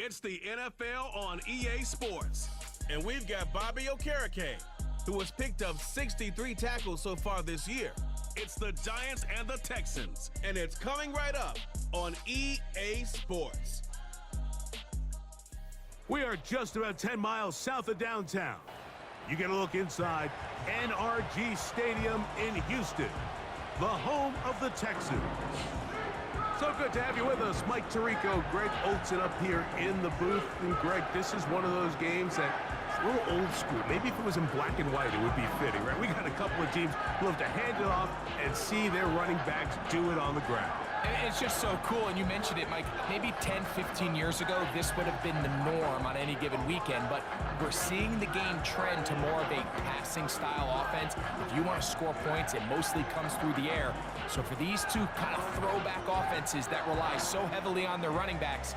It's the NFL on EA Sports. And we've got Bobby Okereke, who has picked up 63 tackles so far this year. It's the Giants and the Texans. And it's coming right up on EA Sports. We are just about 10 miles south of downtown. You get a look inside NRG Stadium in Houston, the home of the Texans. So good to have you with us. Mike Tirico, Greg Olson up here in the booth. And Greg, this is one of those games that's a little old school. Maybe if it was in black and white, it would be fitting, right? We got a couple of teams who love to hand it off and see their running backs do it on the ground. And it's just so cool, and you mentioned it, Mike. Maybe 10, 15 years ago, this would have been the norm on any given weekend, but we're seeing the game trend to more of a passing-style offense. If you want to score points, it mostly comes through the air. So for these two kind of throwback offenses that rely so heavily on their running backs,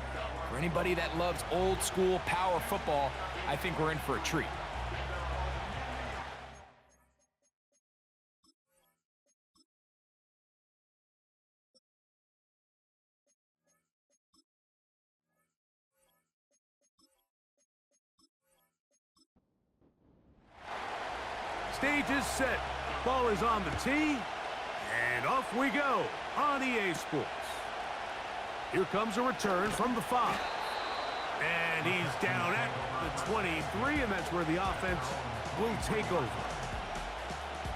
for anybody that loves old-school power football, I think we're in for a treat. Stage is set. Ball is on the tee. And off we go on EA Sports. Here comes a return from the 5. And he's down at the 23, and that's where the offense will take over.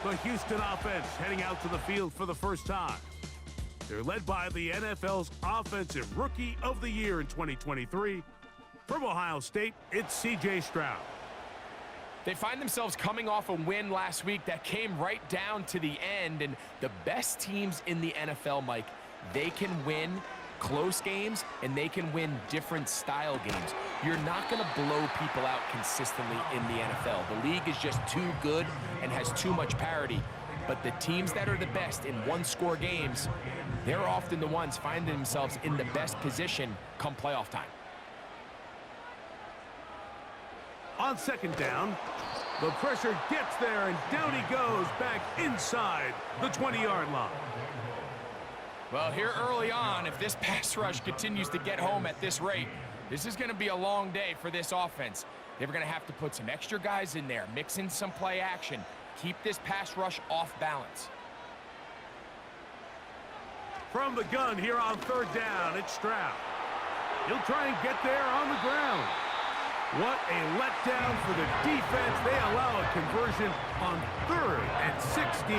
The Houston offense heading out to the field for the first time. They're led by the NFL's Offensive Rookie of the Year in 2023. From Ohio State, it's C.J. Stroud. They find themselves coming off a win last week that came right down to the end, and the best teams in the NFL, Mike, they can win close games, and they can win different style games. You're not going to blow people out consistently in the NFL. The league is just too good and has too much parity. But the teams that are the best in one-score games, they're often the ones finding themselves in the best position come playoff time. On second down, the pressure gets there, and down he goes back inside the 20-yard line. Well, here early on, if this pass rush continues to get home at this rate, this is going to be a long day for this offense. They're going to have to put some extra guys in there, mix in some play action, keep this pass rush off balance. From the gun here on third down, it's Stroud. He'll try and get there on the ground. What a letdown for the defense. They allow a conversion on 3rd and 16.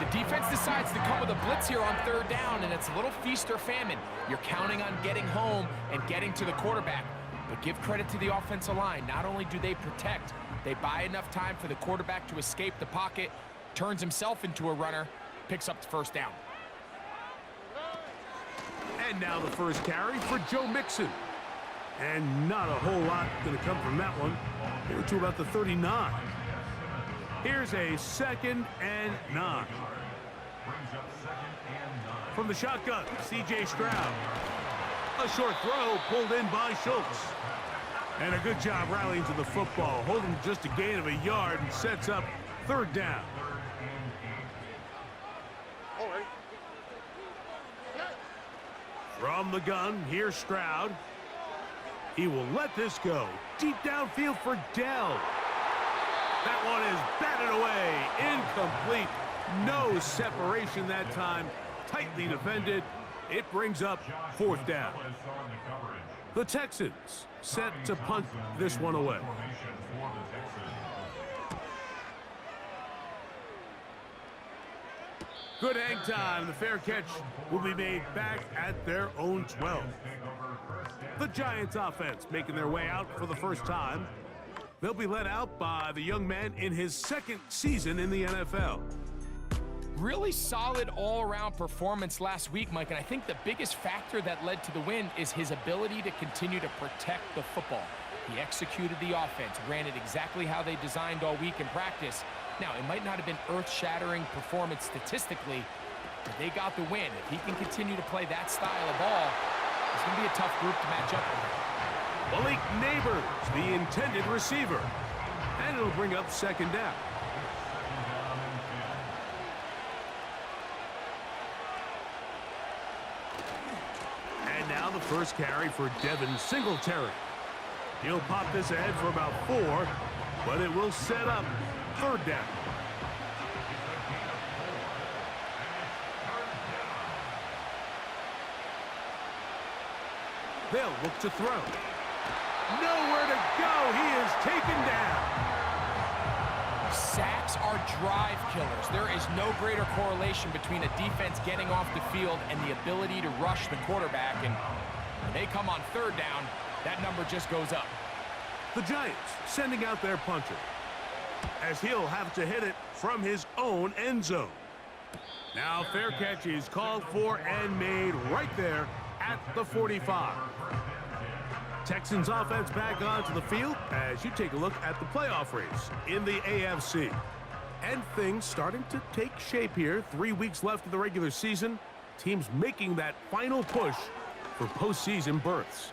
The defense decides to come with a blitz here on third down, and it's a little feast or famine. You're counting on getting home and getting to the quarterback. But give credit to the offensive line. Not only do they protect, they buy enough time for the quarterback to escape the pocket, turns himself into a runner, picks up the first down. And now the first carry for Joe Mixon. And not a whole lot going to come from that one. They were to about the 39. Here's a 2nd and 9. From the shotgun, C.J. Stroud. A short throw pulled in by Schultz. And a good job rallying to the football, holding just a gain of a yard, and sets up 3rd down. From the gun, here's Stroud. He will let this go. Deep downfield for Dell. That one is batted away. Incomplete. No separation that time. Tightly defended. It brings up 4th down. The Texans set to punt this one away. Good hang time. The fair catch will be made back at their own 12. The Giants offense making their way out for the first time. They'll be led out by the young man in his 2nd season in the NFL. Really solid all-around performance last week, Mike, and I think the biggest factor that led to the win is his ability to continue to protect the football. He executed the offense, ran it exactly how they designed all week in practice. Now, it might not have been earth-shattering performance statistically, but they got the win. If he can continue to play that style of ball, it's going to be a tough group to match up with. Malik Neighbors, the intended receiver. And it'll bring up 2nd down. And now the first carry for Devin Singletary. He'll pop this ahead for about 4, but it will set up 3rd down. They'll look to throw. Nowhere to go. He is taken down. Sacks are drive killers. There is no greater correlation between a defense getting off the field and the ability to rush the quarterback. And when they come on 3rd down, that number just goes up. The Giants sending out their punter, as he'll have to hit it from his own end zone. Now fair catch is called for and made right there at the 45. Texans offense back onto the field as you take a look at the playoff race in the AFC. And things starting to take shape here. 3 weeks left of the regular season. Teams making that final push for postseason berths.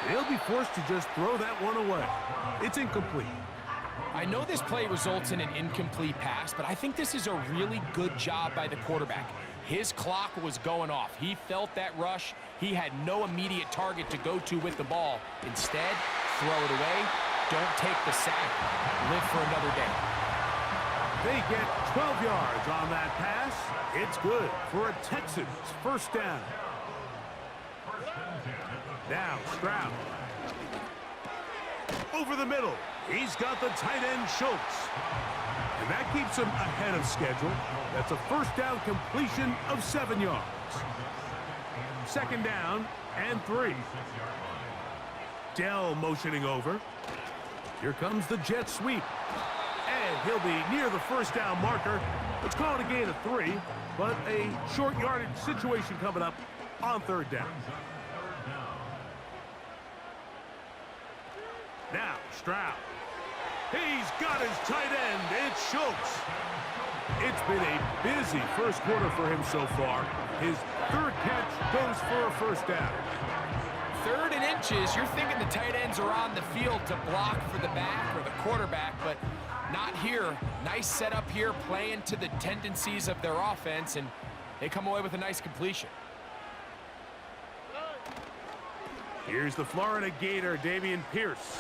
They'll be forced to just throw that one away. It's incomplete. I know this play results in an incomplete pass, but I think this is a really good job by the quarterback. His clock was going off. He felt that rush. He had no immediate target to go to with the ball. Instead, throw it away. Don't take the sack. Live for another day. They get 12 yards on that pass. It's good for a Texans 1st down. Now Stroud. Over the middle. He's got the tight end Schultz. And that keeps him ahead of schedule. That's a 1st down completion of 7 yards. 2nd down and 3. Dell motioning over. Here comes the jet sweep. And he'll be near the 1st down marker. Let's call it a gain of 3, but a short yardage situation coming up on 3rd down. Now Stroud. He's got his tight end. It's Schultz. It's been a busy 1st quarter for him so far. His 3rd catch goes for a 1st down. 3rd and inches, you're thinking the tight ends are on the field to block for the back or the quarterback, but not here. Nice setup here, playing to the tendencies of their offense, and they come away with a nice completion. Here's the Florida Gator, Dameon Pierce.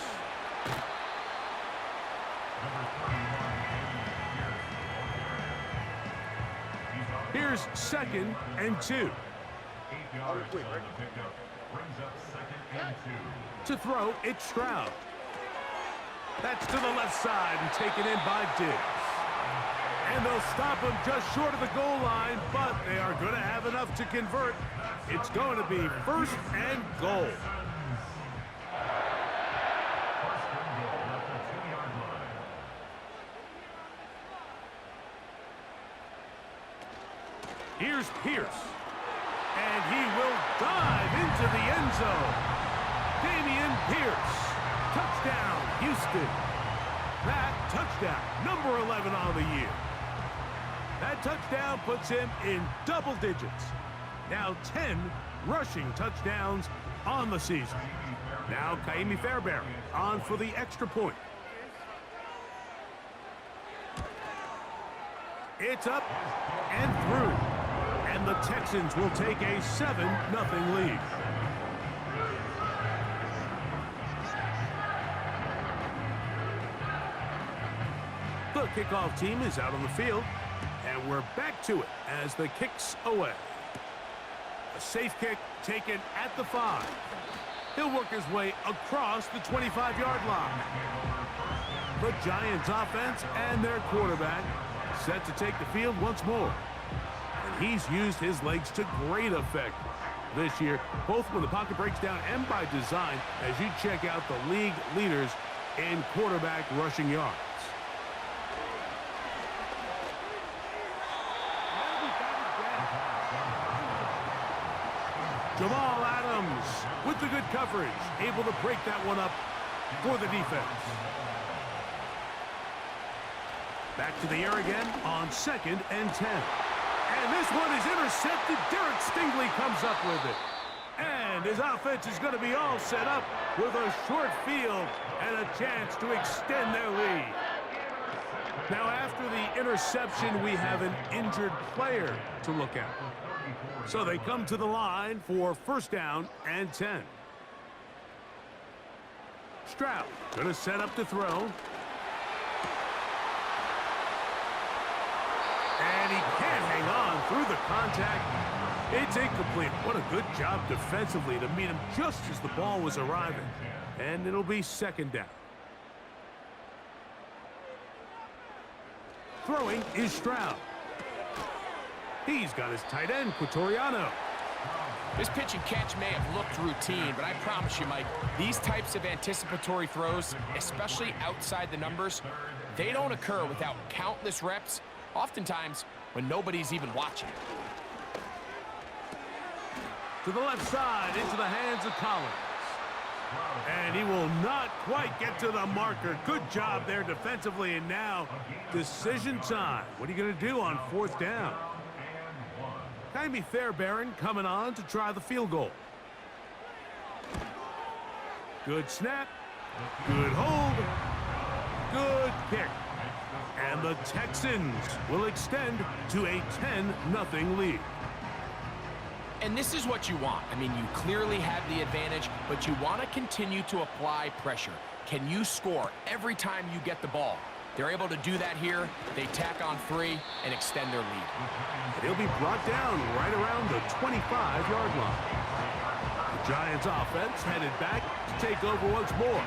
Here's 2nd and 2. To throw, it's Stroud. That's to the left side and taken in by Diggs. And they'll stop him just short of the goal line, but they are going to have enough to convert. It's going to be 1st and goal. Here's Pierce. And he will dive into the end zone. Dameon Pierce. Touchdown, Houston. That touchdown, number 11 on the year. That touchdown puts him in double digits. Now 10 rushing touchdowns on the season. Now Kaimi Fairbairn on for the extra point. It's up and through. And the Texans will take a 7-0 lead. The kickoff team is out on the field, and we're back to it as the kick's away. A safe kick taken at the 5. He'll work his way across the 25-yard line. The Giants offense and their quarterback set to take the field once more. And he's used his legs to great effect this year, both when the pocket breaks down and by design, as you check out the league leaders in quarterback rushing yards. Jamal Adams with the good coverage, able to break that one up for the defense. Back to the air again on 2nd and 10. And this one is intercepted. Derek Stingley comes up with it. And his offense is going to be all set up with a short field and a chance to extend their lead. Now, after the interception, we have an injured player to look at. So they come to the line for first down and 10. Stroud going to set up to throw. And he can't hang on through the contact. It's incomplete. What a good job defensively to meet him just as the ball was arriving. And it'll be second down. Throwing is Stroud. He's got his tight end, Quatoriano. This pitch and catch may have looked routine, but I promise you, Mike, these types of anticipatory throws, especially outside the numbers, they don't occur without countless reps, oftentimes when nobody's even watching. To the left side, into the hands of Collins. And he will not quite get to the marker. Good job there defensively, and now decision time. What are you going to do on fourth down? Jaime Fairbairn coming on to try the field goal. Good snap. Good hold. Good kick. And the Texans will extend to a 10-0 lead. And this is what you want. I mean, you clearly have the advantage, but you want to continue to apply pressure. Can you score every time you get the ball? They're able to do that here. They tack on 3 and extend their lead. He'll be brought down right around the 25-yard line. The Giants offense headed back to take over once more.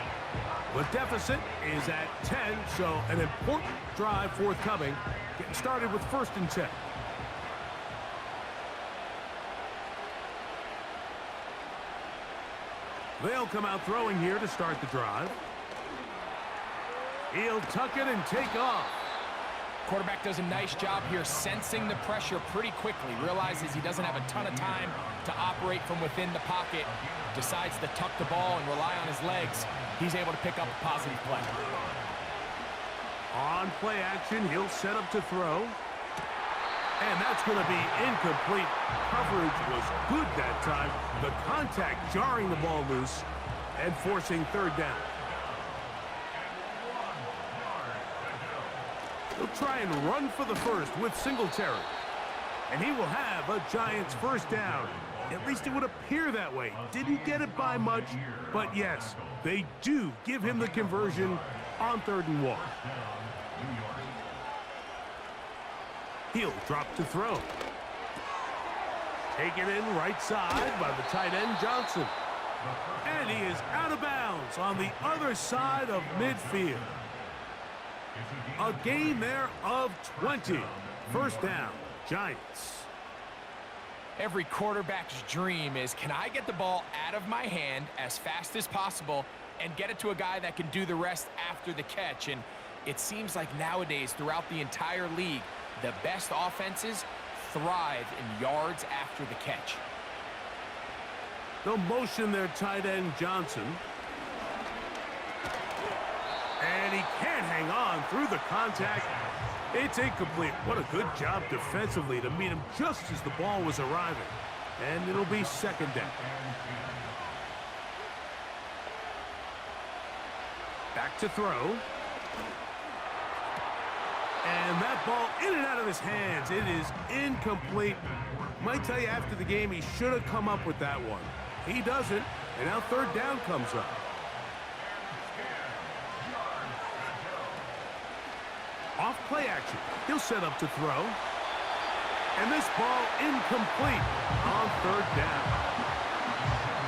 The deficit is at 10, so an important drive forthcoming. Getting started with first and 10. They'll come out throwing here to start the drive. He'll tuck it and take off. Quarterback does a nice job here sensing the pressure pretty quickly. Realizes he doesn't have a ton of time to operate from within the pocket. Decides to tuck the ball and rely on his legs. He's able to pick up a positive play. On play action, he'll set up to throw. And that's going to be incomplete. Coverage was good that time. The contact jarring the ball loose and forcing third down. He'll try and run for the first with Singletary. And he will have a Giants first down. At least it would appear that way. Didn't get it by much, but yes, they do give him the conversion on 3rd and 1. He'll drop to throw. Taken in right side by the tight end Johnson. And he is out of bounds on the other side of midfield. A gain there of 20. First down, Giants. Every quarterback's dream is, can I get the ball out of my hand as fast as possible and get it to a guy that can do the rest after the catch? And it seems like nowadays, throughout the entire league, the best offenses thrive in yards after the catch. They'll motion their tight end Johnson. And he can't hang on through the contact. It's incomplete. What a good job defensively to meet him just as the ball was arriving. And it'll be second down. Back to throw. And that ball in and out of his hands. It is incomplete. Might tell you after the game he should have come up with that one. He doesn't. And now third down comes up. Off play action. He'll set up to throw. And this ball incomplete on third down.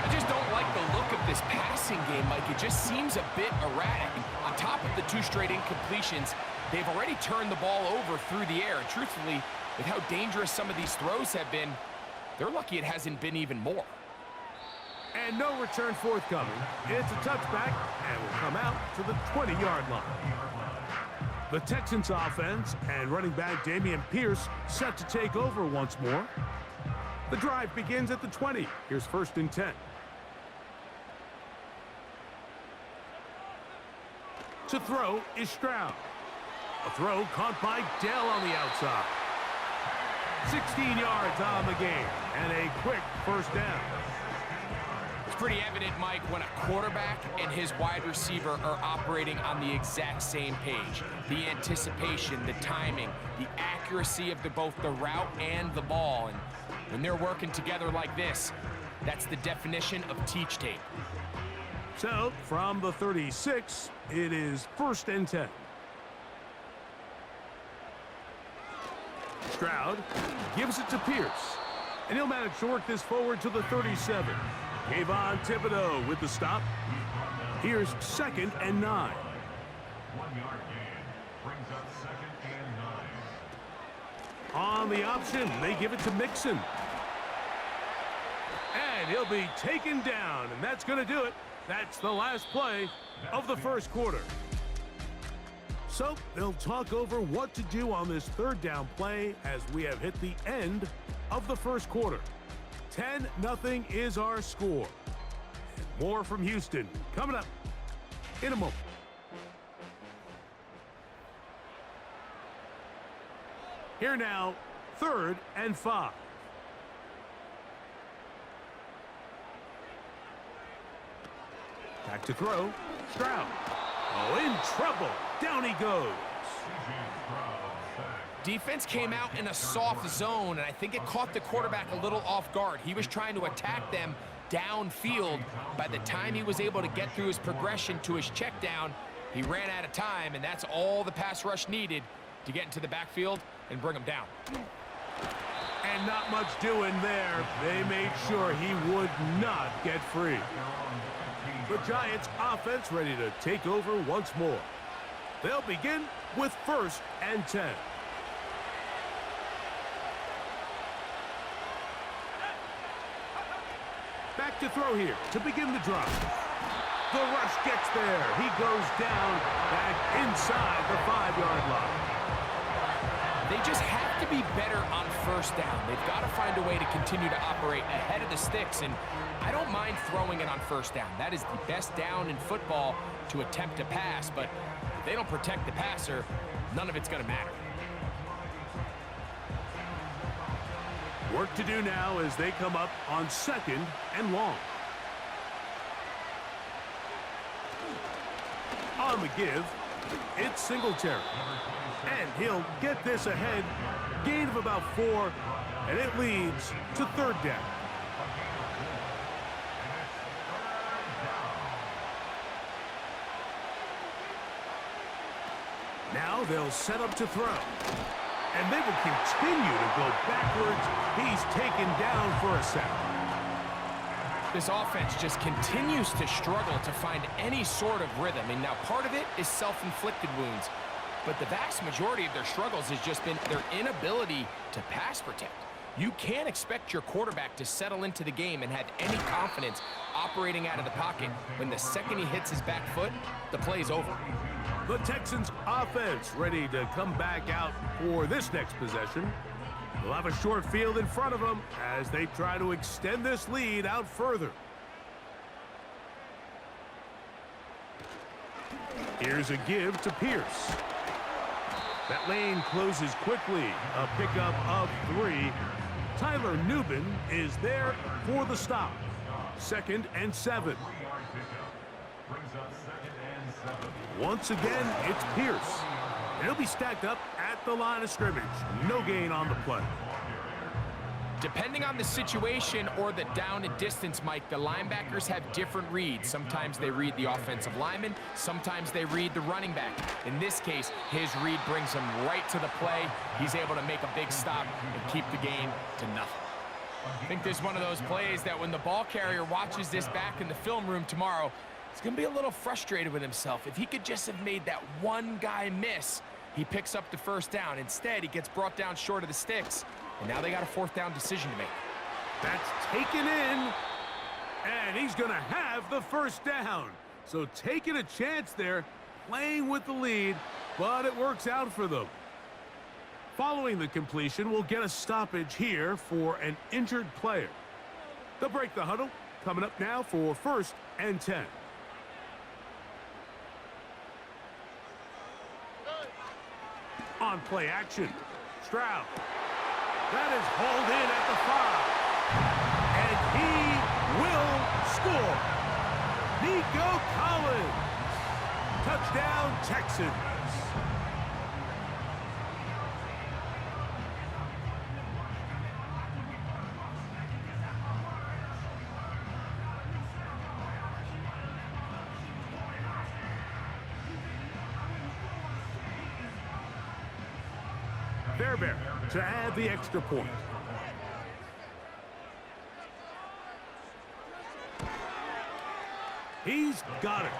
I just don't like the look of this passing game, Mike. It just seems a bit erratic. On top of the 2 straight incompletions, they've already turned the ball over through the air. And truthfully, with how dangerous some of these throws have been, they're lucky it hasn't been even more. And no return forthcoming. It's a touchback and will come out to the 20-yard line. The Texans offense and running back Dameon Pierce set to take over once more. The drive begins at the 20. Here's first and 10. To throw is Stroud. A throw caught by Dell on the outside. 16 yards on the game and a quick first down. It's pretty evident, Mike, when a quarterback and his wide receiver are operating on the exact same page. The anticipation, the timing, the accuracy of both the route and the ball. And When they're working together like this, that's the definition of teach tape. So, from the 36, it is 1st and 10. Stroud gives it to Pierce, and he'll manage to work this forward to the 37. Kayvon Thibodeau with the stop. Here's 2nd and 9. 1-yard gain brings up 2nd and 9. On the option, they give it to Mixon. And he'll be taken down, and that's going to do it. That's the last play of the first quarter. So they'll talk over what to do on this 3rd down play as we have hit the end of the first quarter. 10-0 is our score. And more from Houston coming up in a moment. Here now, 3rd and 5. Back to throw. Stroud. Oh, in trouble. Down he goes. Defense came out in a soft zone, and I think it caught the quarterback a little off guard. He was trying to attack them downfield. By the time he was able to get through his progression to his check down, he ran out of time, and that's all the pass rush needed to get into the backfield and bring him down. And not much doing there. They made sure he would not get free. The Giants offense ready to take over once more. They'll begin with 1st and 10. Back to throw here to begin the drive. The rush gets there. He goes down back inside the 5-yard line. They just have to be better on 1st down. They've got to find a way to continue to operate ahead of the sticks, and I don't mind throwing it on 1st down. That is the best down in football to attempt a pass, but if they don't protect the passer, none of it's going to matter. Work to do now as they come up on 2nd and long. On the give, it's Singletary. And he'll get this ahead. Gain of about 4, and it leads to 3rd down. Now they'll set up to throw. And they will continue to go backwards. He's taken down for a sack. This offense just continues to struggle to find any sort of rhythm. And now part of it is self-inflicted wounds. But the vast majority of their struggles has just been their inability to pass protect. You can't expect your quarterback to settle into the game and have any confidence operating out of the pocket when the second he hits his back foot, the play's over. The Texans offense ready to come back out for this next possession. They'll have a short field in front of them as they try to extend this lead out further. Here's a give to Pierce. That lane closes quickly. A pickup of 3. Tyler Nubin is there for the stop. 2nd and 7. Once again, it's Pierce. And he'll be stacked up at the line of scrimmage. No gain on the play. Depending on the situation or the down and distance, Mike, the linebackers have different reads. Sometimes they read the offensive lineman. Sometimes they read the running back. In this case, his read brings him right to the play. He's able to make a big stop and keep the game to nothing. I think this is one of those plays that when the ball carrier watches this back in the film room tomorrow, he's going to be a little frustrated with himself. If he could just have made that one guy miss, he picks up the 1st down. Instead, he gets brought down short of the sticks. And now they got a 4th down decision to make. That's taken in, and he's going to have the 1st down. So taking a chance there, playing with the lead, but it works out for them. Following the completion, we'll get a stoppage here for an injured player. They'll break the huddle. Coming up now for 1st and 10. On play action, Stroud. That is hauled in at the 5. And he will score. Nico Collins. Touchdown, Texans. Fairbairn to add the extra point. He's got it.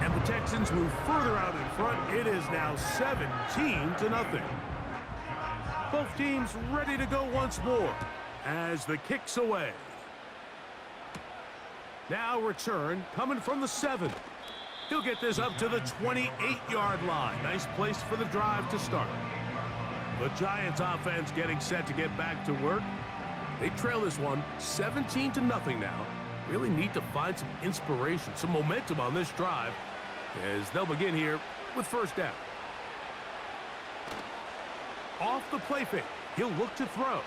And the Texans move further out in front. It is now 17-0. Both teams ready to go once more as the kick's away. Now return coming from the 7. He'll get this up to the 28-yard line. Nice place for the drive to start. The Giants offense getting set to get back to work. They trail this one 17-0 now. Really need to find some inspiration, some momentum on this drive as they'll begin here with first down. Off the play fake, he'll look to throw.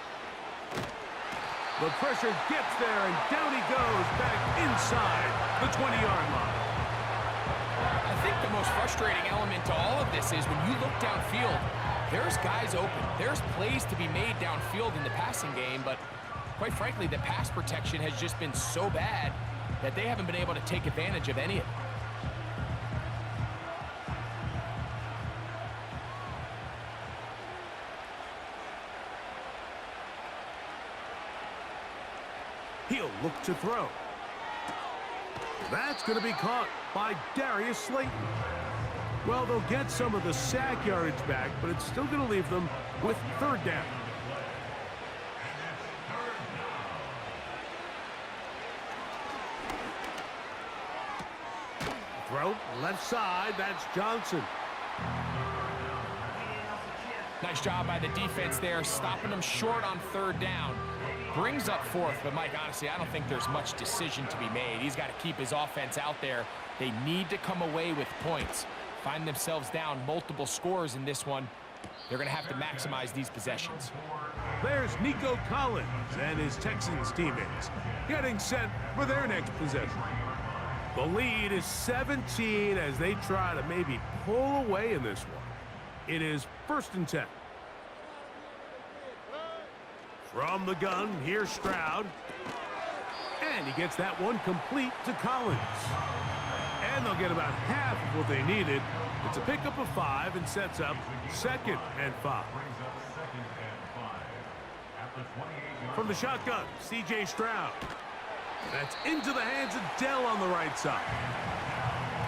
The pressure gets there, and down he goes back inside the 20-yard line. I think the most frustrating element to all of this is when you look downfield, there's guys open. There's plays to be made downfield in the passing game, but quite frankly, the pass protection has just been so bad that they haven't been able to take advantage of any of it. He'll look to throw. That's going to be caught by Darius Slayton. Well, they'll get some of the sack yardage back, but it's still going to leave them with third down. Throw left side, that's Johnson. Nice job by the defense there, stopping them short on third down. Brings up fourth, but Mike, honestly, I don't think there's much decision to be made. He's got to keep his offense out there. They need to come away with points. Find themselves down multiple scores in this one. They're going to have to maximize these possessions. There's Nico Collins and his Texans teammates getting set for their next possession. The lead is 17 as they try to maybe pull away in this one. It is 1st and 10. From the gun, here's Stroud. And he gets that one complete to Collins. And they'll get about half of what they needed. It's a pickup of 5 and sets up 2nd and 5. From the shotgun, C.J. Stroud. That's into the hands of Dell on the right side.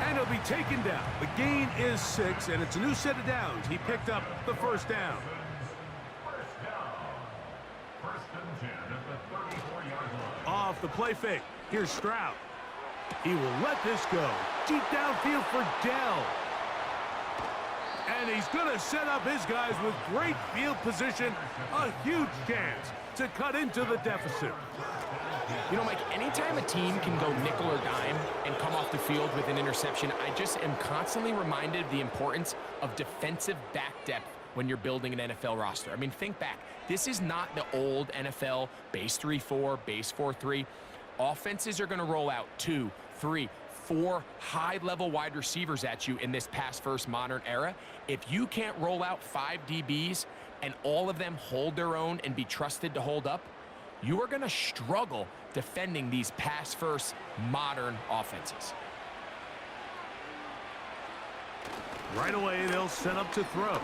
And he'll be taken down. The gain is 6, and it's a new set of downs. He picked up the first down. Off the play fake, here's Stroud. He will let this go. Deep downfield for Dell. And he's going to set up his guys with great field position. A huge chance to cut into the deficit. You know, Mike, anytime a team can go nickel or dime and come off the field with an interception, I just am constantly reminded of the importance of defensive back depth when you're building an NFL roster. I mean, think back. This is not the old NFL base 3-4, base 4-3. Offenses are going to roll out 2, 3, 4 high-level wide receivers at you in this pass-first modern era. If you can't roll out 5 DBs and all of them hold their own and be trusted to hold up, you are going to struggle defending these pass-first modern offenses. Right away, they'll set up to throw.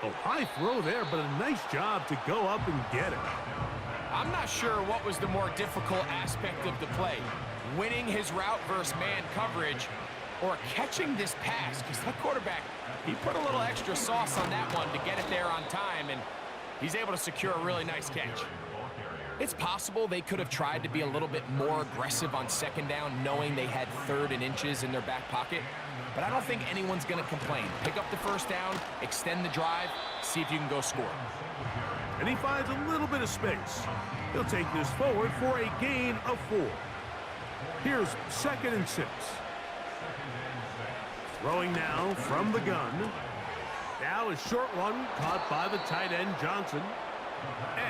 Oh, high throw there, but a nice job to go up and get it. I'm not sure what was the more difficult aspect of the play, winning his route versus man coverage or catching this pass, because that quarterback, he put a little extra sauce on that one to get it there on time, and he's able to secure a really nice catch. It's possible they could have tried to be a little bit more aggressive on second down, knowing they had 3rd and inches in their back pocket. But I don't think anyone's going to complain. Pick up the first down, extend the drive, see if you can go score. And he finds a little bit of space. He'll take this forward for a gain of 4. Here's 2nd and 6. Throwing now from the gun. Now a short one caught by the tight end Johnson.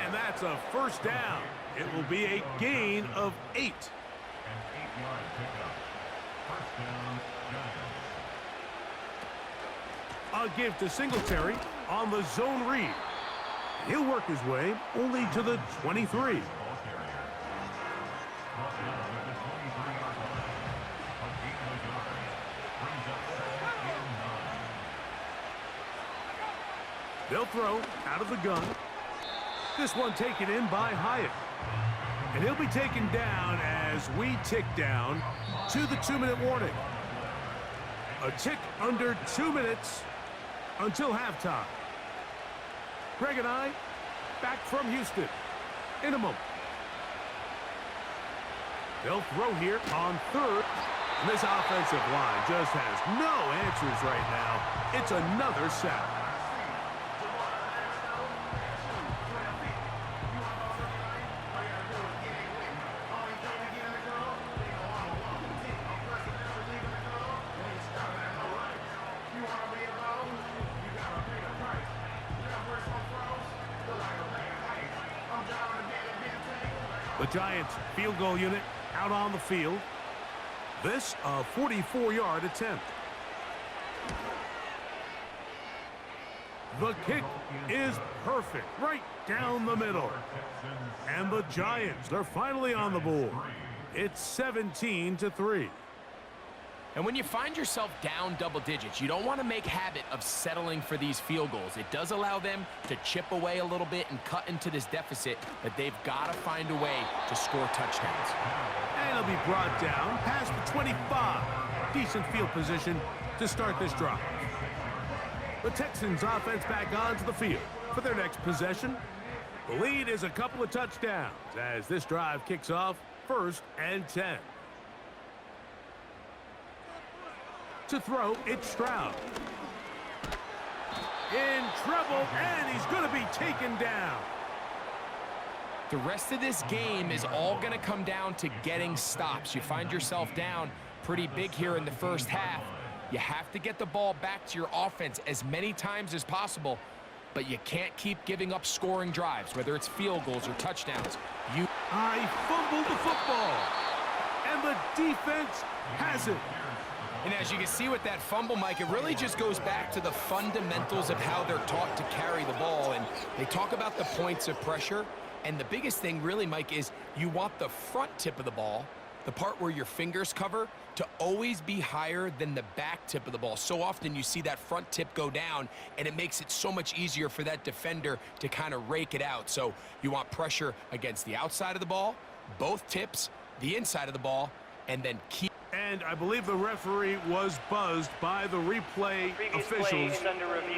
And that's a first down. It will be a gain of 8. A give to Singletary on the zone read. He'll work his way only to the 23. They'll throw out of the gun. This one taken in by Hyatt. And he'll be taken down as we tick down to the 2-minute warning. A tick under 2 minutes until halftime. Greg and I back from Houston in a moment. They'll throw here on third. And this offensive line just has no answers right now. It's another sack. The Giants field goal unit out on the field. This a 44-yard attempt. The kick is perfect, right down the middle. And the Giants, they're finally on the board. It's 17-3. And when you find yourself down double digits, you don't want to make habit of settling for these field goals. It does allow them to chip away a little bit and cut into this deficit, but they've got to find a way to score touchdowns. And it'll be brought down past the 25. Decent field position to start this drive. The Texans offense back onto the field for their next possession. The lead is a couple of touchdowns as this drive kicks off 1st and 10. To throw, it's Stroud. In trouble, and he's going to be taken down. The rest of this game is all going to come down to getting stops. You find yourself down pretty big here in the first half. You have to get the ball back to your offense as many times as possible, but you can't keep giving up scoring drives, whether it's field goals or touchdowns. I fumbled the football, and the defense has it. And as you can see with that fumble, Mike, it really just goes back to the fundamentals of how they're taught to carry the ball. And they talk about the points of pressure. And the biggest thing really, Mike, is you want the front tip of the ball, the part where your fingers cover, to always be higher than the back tip of the ball. So often you see that front tip go down, and it makes it so much easier for that defender to kind of rake it out. So you want pressure against the outside of the ball, both tips, the inside of the ball, and then keep. And I believe the referee was buzzed by the replay officials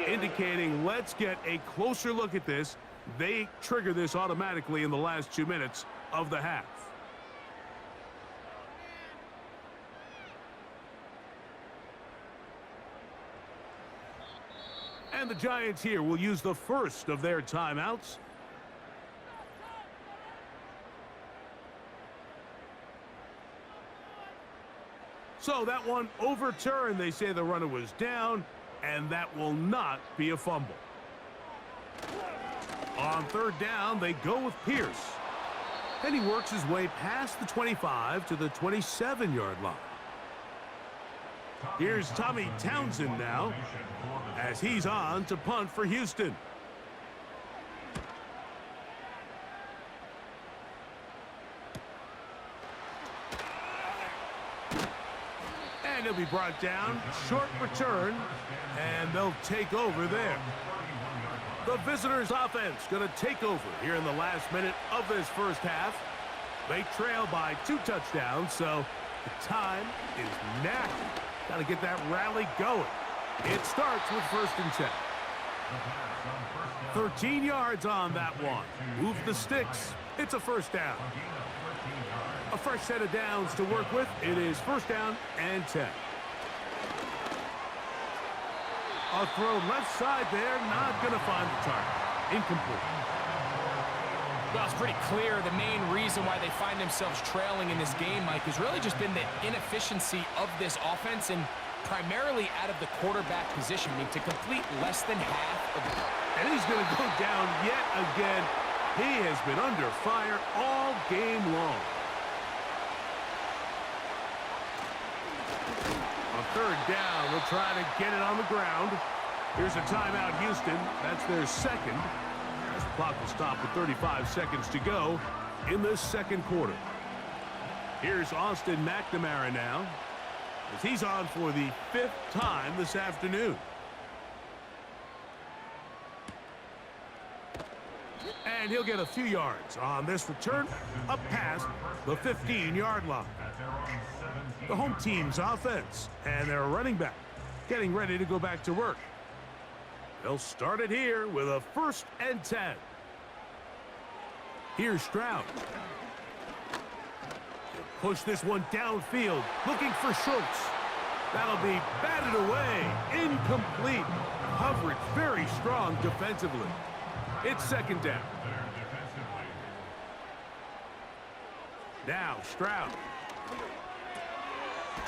indicating let's get a closer look at this. They trigger this automatically in the last 2 minutes of the half. And the Giants here will use the first of their timeouts. So that one overturned. They say the runner was down, and that will not be a fumble. On 3rd down, they go with Pierce. And he works his way past the 25 to the 27-yard line. Here's Tommy Townsend now as he's on to punt for Houston. And he'll be brought down. Short return, and they'll take over there. The visitors' offense going to take over here in the last minute of this first half. They trail by 2 touchdowns, so the time is now. Got to get that rally going. It starts with 1st and 10. 13 yards on that one. Move the sticks. It's a 1st down. A fresh set of downs to work with. It is 1st down and 10. A throw left side there, not going to find the target. Incomplete. Well, it's pretty clear the main reason why they find themselves trailing in this game, Mike, has really just been the inefficiency of this offense and primarily out of the quarterback position. I mean, to complete less than half of the... And he's going to go down yet again. He has been under fire all game long. On 3rd down, we'll try to get it on the ground. Here's a timeout, Houston. That's their second. As the clock will stop with 35 seconds to go in this 2nd quarter. Here's Austin McNamara now, as he's on for the 5th time this afternoon. And he'll get a few yards on this return up past the 15-yard line. The home team's offense and their running back getting ready to go back to work. They'll start it here with a 1st and 10. Here's Stroud. He'll push this one downfield, looking for Schultz. That'll be batted away, incomplete. Coverage very strong defensively. It's 2nd down. Now Stroud.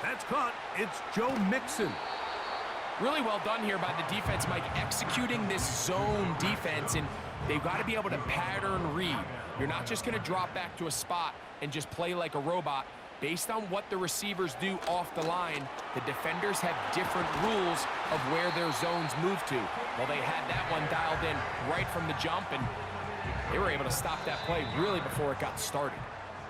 That's caught. It's Joe Mixon. Really well done here by the defense, Mike, executing this zone defense, and they've got to be able to pattern read. You're not just going to drop back to a spot and just play like a robot. Based on what the receivers do off the line, the defenders have different rules of where their zones move to. Well, they had that one dialed in right from the jump, and they were able to stop that play really before it got started.